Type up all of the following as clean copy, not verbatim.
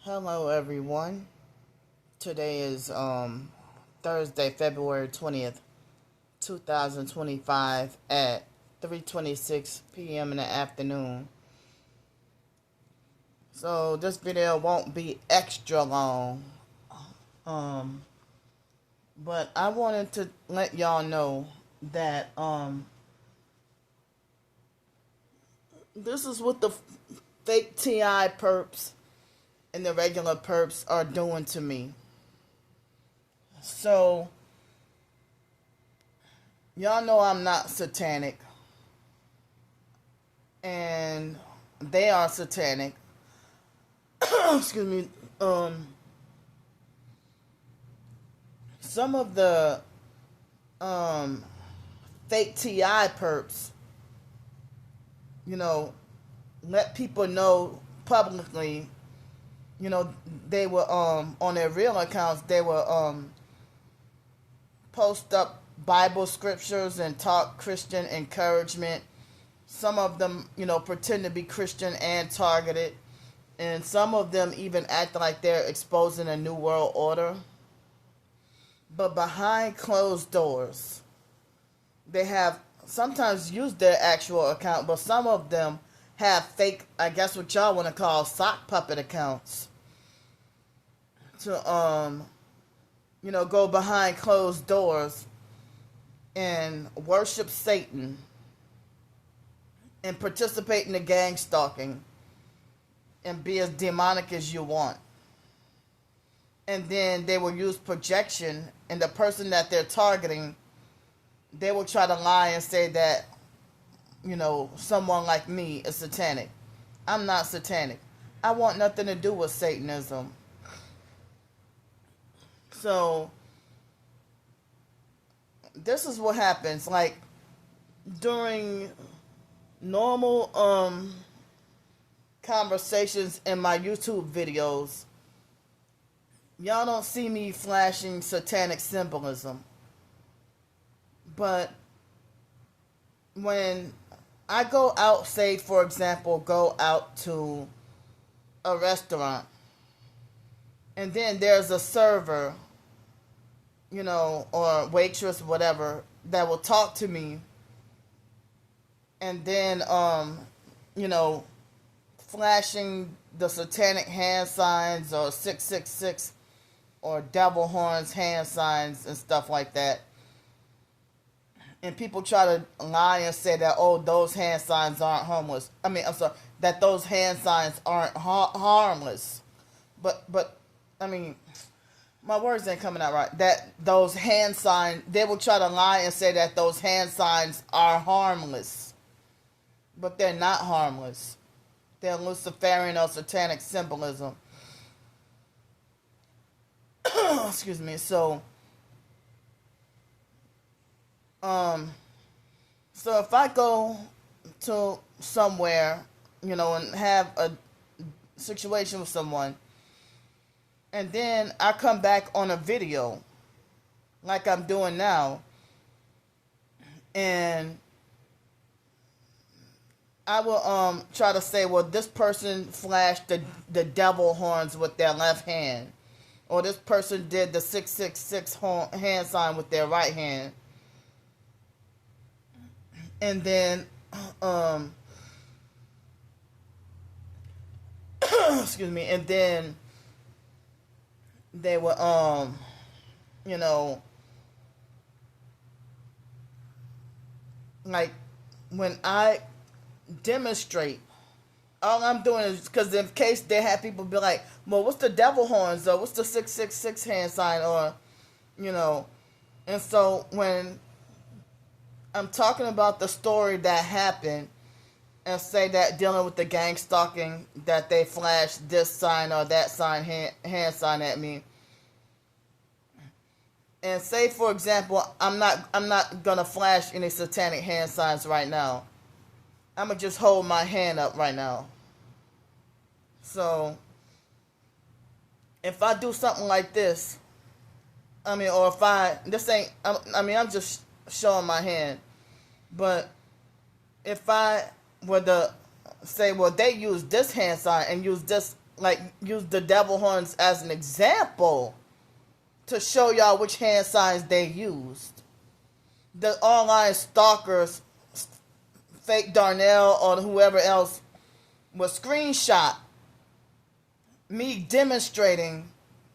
Hello everyone. Today is Thursday, February 20th, 2025 at 3:26 p.m. in the afternoon. So this video won't be extra long. Um but I wanted to let y'all know that this is what the fake TI perps and the regular perps are doing to me. So y'all know I'm not satanic, and they are satanic. Excuse me. Some of the fake TI perps, let people know publicly. They were on their real accounts. They were post up Bible scriptures and talk Christian encouragement. Some of them, pretend to be Christian and targeted. And some of them even act like they're exposing a new world order. But behind closed doors, they have sometimes used their actual account, but some of them have fake, I guess what y'all want to call sock puppet accounts to, go behind closed doors and worship Satan and participate in the gang stalking and be as demonic as you want. And then they will use projection, and the person that they're targeting, they will try to lie and say that, someone like me is satanic. I'm not satanic. I want nothing to do with Satanism. So this is what happens. Like during normal conversations in my YouTube videos, y'all don't see me flashing satanic symbolism. But when I go out, say for example, go out to a restaurant, and then there's a server, or waitress, whatever, that will talk to me, and then flashing the satanic hand signs or 666 or devil horns hand signs and stuff like that. And people try to lie and say that, oh, those hand signs aren't harmless. I'm sorry, that those hand signs aren't harmless. But my words ain't coming out right. That those hand signs, they will try to lie and say that those hand signs are harmless. But they're not harmless. They're Luciferian or satanic symbolism. Excuse me. So if I go to somewhere, and have a situation with someone, and then I come back on a video, like I'm doing now, and I will try to say, well, this person flashed the devil horns with their left hand, or this person did the 666 hand sign with their right hand. And then, excuse me, and then they were, like when I demonstrate, all I'm doing is, because in case they have people be like, well, what's the devil horns, or what's the 666 hand sign, or, and so when I'm talking about the story that happened, and say that dealing with the gang stalking, that they flashed this sign or that sign, hand sign at me. And say for example, I'm not gonna flash any satanic hand signs right now. I'm gonna just hold my hand up right now. So if I do something like this, or if I'm just showing my hand. But if I were to say, well, they use this hand sign and use this like use the devil horns as an example to show y'all which hand signs they used. The online stalkers, fake Darnell or whoever else, would screenshot me demonstrating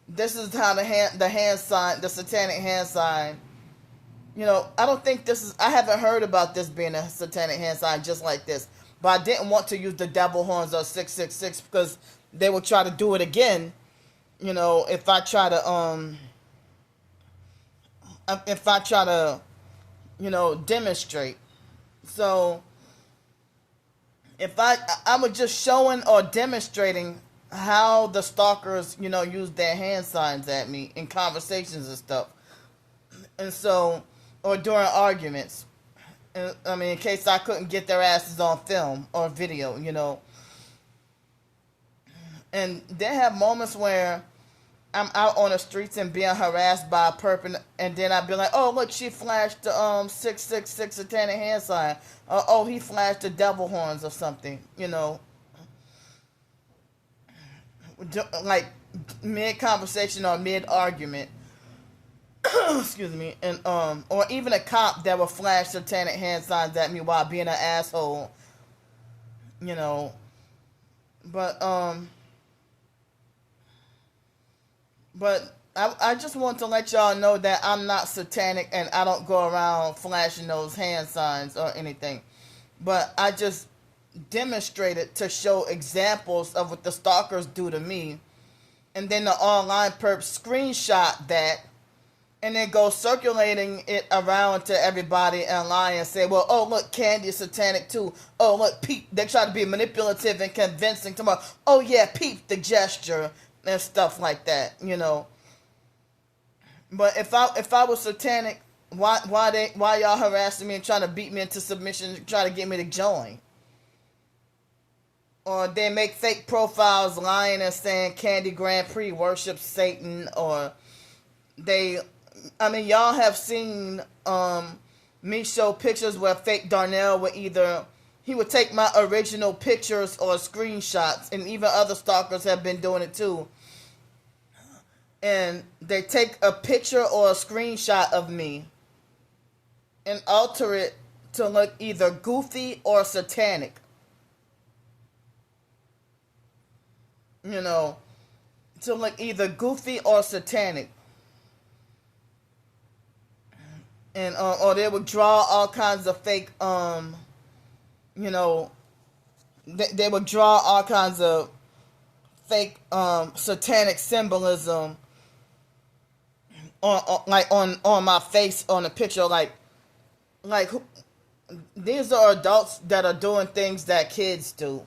this is how the hand sign, the satanic hand sign. You know, I don't think this is, I haven't heard about this being a satanic hand sign just like this. But I didn't want to use the devil horns or 666 because they will try to do it again. You know, if I try to demonstrate. So if I was just showing or demonstrating how the stalkers, use their hand signs at me in conversations and stuff. And so, or during arguments. I mean, in case I couldn't get their asses on film or video, And they have moments where I'm out on the streets and being harassed by a person, and then I'd be like, oh, look, she flashed the 666 satanic hand sign. Oh, he flashed the devil horns or something, Like mid-conversation or mid-argument. Excuse me. And or even a cop that will flash satanic hand signs at me while being an asshole. But I just want to let y'all know that I'm not satanic and I don't go around flashing those hand signs or anything. But I just demonstrated to show examples of what the stalkers do to me. And then the online perp screenshot that and then go circulating it around to everybody online and say, well, oh, look, Candy is satanic too. Oh, look, peep. They try to be manipulative and convincing tomorrow. Oh, yeah, peep the gesture and stuff like that, But if I was satanic, why y'all harassing me and trying to beat me into submission, trying to get me to join? Or they make fake profiles lying and saying Candy Grand Prix worships Satan, or y'all have seen me show pictures where fake Darnell would he would take my original pictures or screenshots, and even other stalkers have been doing it too. And they take a picture or a screenshot of me and alter it to look either goofy or satanic. To look either goofy or satanic. And or they would draw all kinds of fake they would draw all kinds of fake satanic symbolism on my face on the picture, like these are adults that are doing things that kids do.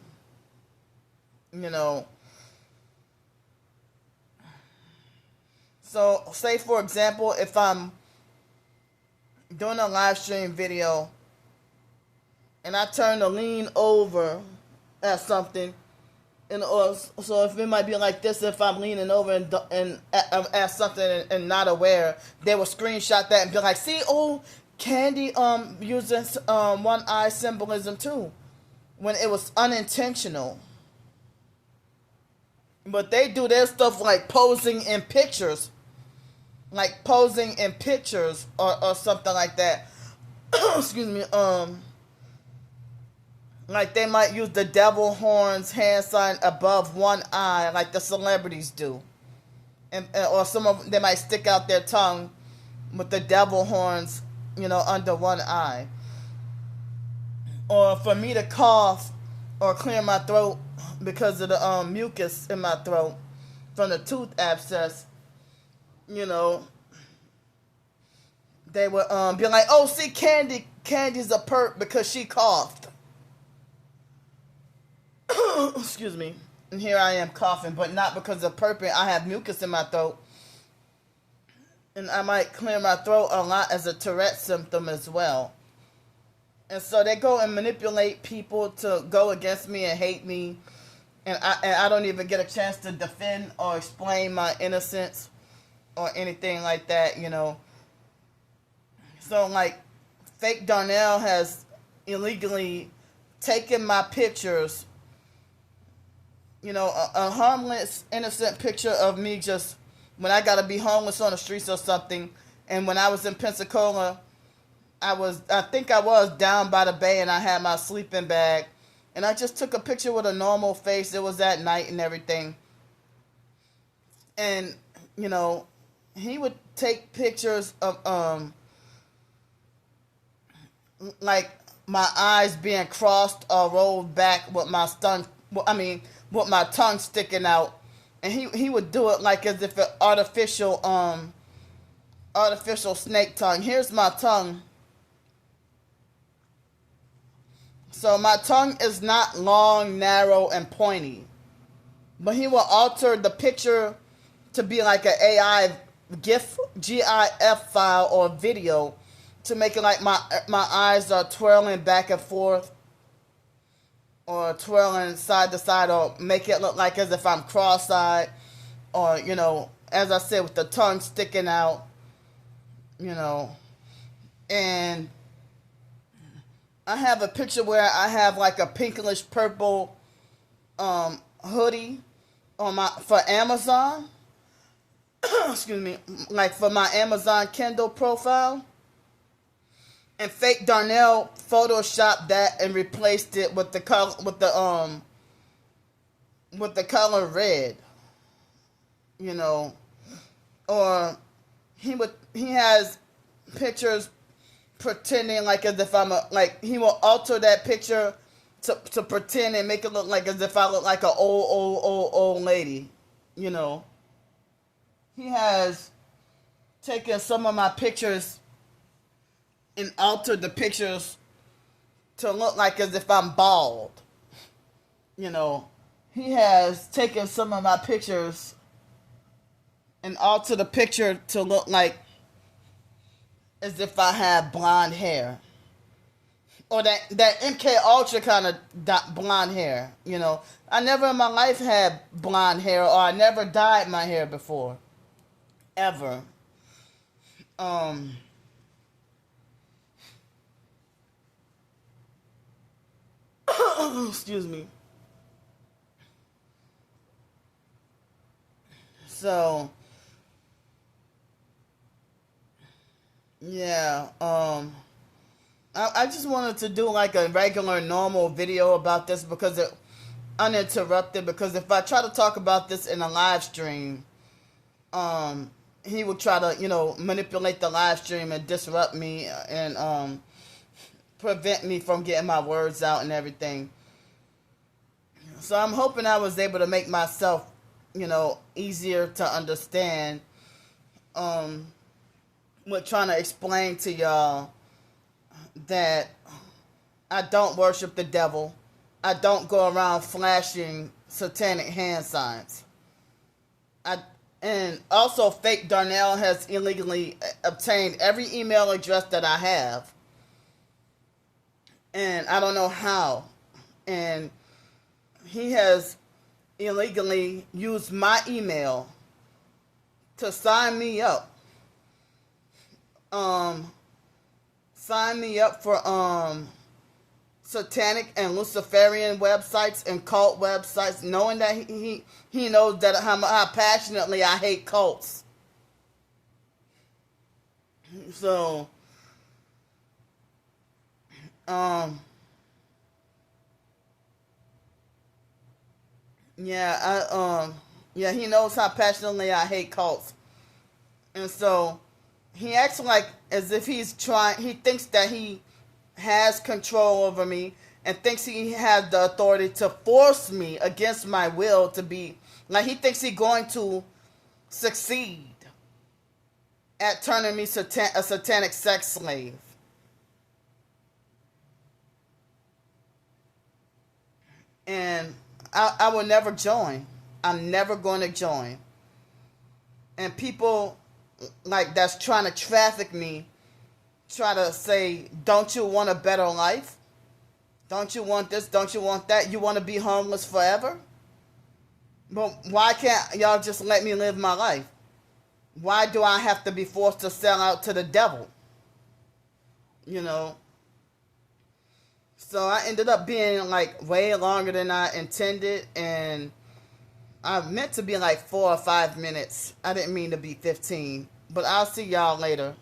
So say for example, if I'm doing a live stream video and I turn to lean over at something, and so if it might be like this, if I'm leaning over and at something and not aware, they will screenshot that and be like, see, oh, Candy using one eye symbolism too, when it was unintentional. But they do their stuff like posing in pictures, or something like that. Excuse me. Like they might use the devil horns hand sign above one eye, like the celebrities do, or some of they might stick out their tongue with the devil horns, under one eye. Or for me to cough or clear my throat because of the mucus in my throat from the tooth abscess, they would be like, oh, see, Candy's a perp because she coughed. Excuse me. And here I am coughing, but not because of perping. I have mucus in my throat. And I might clear my throat a lot as a Tourette symptom as well. And so they go and manipulate people to go against me and hate me. And I don't even get a chance to defend or explain my innocence or anything like that, So, like, fake Darnell has illegally taken my pictures You know, a harmless, innocent picture of me just when I gotta be homeless on the streets or something. And when I was in Pensacola, I think I was down by the bay and I had my sleeping bag. And I just took a picture with a normal face. It was at night and everything. And, you know, he would take pictures of, like my eyes being crossed or rolled back with my with my tongue sticking out. And he would do it like as if an artificial snake tongue. Here's my tongue. So my tongue is not long, narrow, and pointy. But he will alter the picture to be like an AI GIF file or video to make it like my eyes are twirling back and forth or twirling side to side, or make it look like as if I'm cross-eyed, or, you know, as I said, with the tongue sticking out, you know. And I have a picture where I have like a pinkish purple hoodie on for Amazon. Excuse me, like for my Amazon Kindle profile. And fake Darnell photoshopped that and replaced it with the color red. You know, or he has pictures pretending like as if he will alter that picture to pretend and make it look like as if I look like an old lady. You know, he has taken some of my pictures and altered the pictures to look like as if I'm bald. You know, he has taken some of my pictures and altered the picture to look like as if I had blonde hair. Or that MK Ultra kind of blonde hair, you know. I never in my life had blonde hair, or I never dyed my hair before. Ever. Excuse me. So, yeah, I just wanted to do like a regular, normal video about this because it uninterrupted. Because if I try to talk about this in a live stream, he would try to, you know, manipulate the live stream and disrupt me and prevent me from getting my words out and everything. So I'm hoping I was able to make myself, you know, easier to understand. With trying to explain to y'all that I don't worship the devil. I don't go around flashing satanic hand signs. And also, fake Darnell has illegally obtained every email address that I have. And I don't know how. And he has illegally used my email to sign me up. Sign me up for satanic and Luciferian websites and cult websites, knowing that he knows that how passionately I hate cults. So, yeah, he knows how passionately I hate cults, and so he acts like as if he thinks that he has control over me and thinks he has the authority to force me against my will to be, like he thinks he's going to succeed at turning me a satanic sex slave. And I will never join. I'm never going to join. And people like that's trying to traffic me, try to say, don't you want a better life? Don't you want this? Don't you want that? You want to be homeless forever? But why can't y'all just let me live my life? Why do I have to be forced to sell out to the devil? You know? So I ended up being like way longer than I intended, and I meant to be like 4 or 5 minutes. I didn't mean to be 15. But I'll see y'all later.